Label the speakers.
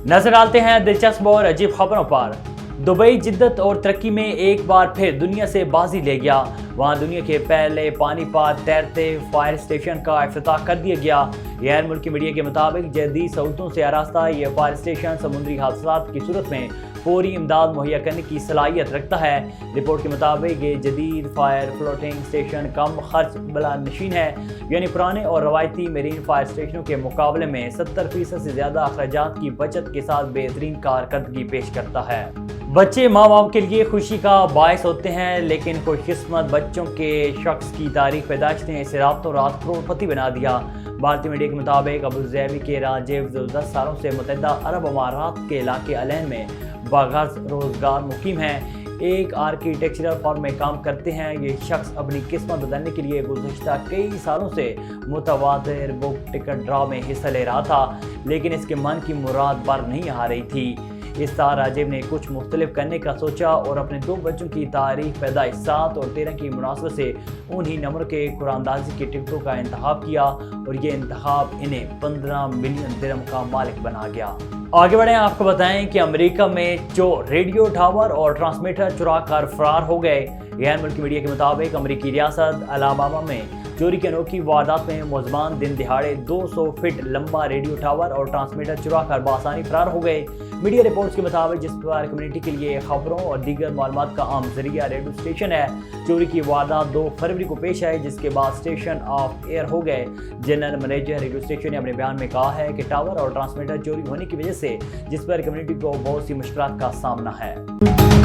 Speaker 1: नजर डालते हैं दिलचस्प और अजीब खबरों पर। दुबई जिद्दत और तरक्की में एक बार फिर दुनिया से बाजी ले गया। वहां दुनिया के पहले पानी पर तैरते फायर स्टेशन का इफ्तिताह कर दिया गया। गैर मुल्की मीडिया के मुताबिक जदीद सहूलतों से आरास्ता ये फायर स्टेशन समुद्री हादसात की सूरत में फौरी इमदाद मुहैया करने की सलाहियत रखता है। रिपोर्ट के मुताबिक ये जदीद फायर फ्लोटिंग स्टेशन कम खर्च बलानशीन है, यानी पुराने और रवायती मेरीन फायर स्टेशनों के मुकाबले में 70% से ज़्यादा अखराजात की बचत के साथ बेहतरीन कारकर्दगी पेश करता है। बच्चे माँ बाप के लिए खुशी का बायस होते हैं, लेकिन खुशकिस्मत बच्चों के शख्स की तारीख पैदाइश ने इसे रातों रात करोड़पति बना दिया। भारतीय मीडिया के मुताबिक अबूज़ैबी के राजिब जो 10 सालों से मुत्तहिदा अरब अमारात के इलाके अलैन में बागर्ज रोजगार मुकीम हैं। एक आर्किटेक्चरल फर्म में काम करते हैं। ये शख्स अपनी किस्मत बदलने के लिए गुज़श्ता कई सालों से मुतवातिर बुक टिकट ड्रा में हिस्सा ले रहा था, लेकिन इसके मन की मुराद बर नहीं आ रही थी। इस साल राजिब ने कुछ मुख्तलिफ करने का सोचा और अपने 2 बच्चों की तारीख पैदाइश 7 और 13 की मुनासबत से उन्हीं नंबर के कुरानदाजी के टिकटों का इंतखाब किया और ये इंतखाब इन्हें 15 मिलियन दिरहम का मालिक बना गया। आगे बढ़ें, आपको बताएं कि अमेरिका में चोर रेडियो टावर और ट्रांसमीटर चुरा कर फरार हो गए। गैर मुल्की मीडिया के मुताबिक अमेरिकी रियासत अलाबामा में चोरी की अनोखी वारदात में मुलज़मान दिन दिहाड़े 200 फीट लंबा रेडियो टावर और ट्रांसमीटर चुरा कर बासानी फरार हो गए। मीडिया रिपोर्ट्स के मुताबिक जिस पर कम्युनिटी के लिए खबरों और दीगर मालूमात का आम जरिया रेडियो स्टेशन है, चोरी की वारदात 2 फरवरी को पेश आई, जिसके बाद स्टेशन ऑफ एयर हो गए। जनरल मैनेजर रेडियो स्टेशन ने अपने बयान में कहा है कि टावर और ट्रांसमीटर चोरी होने की वजह से जिस पर कम्युनिटी को बहुत सी मुश्किलात का सामना है।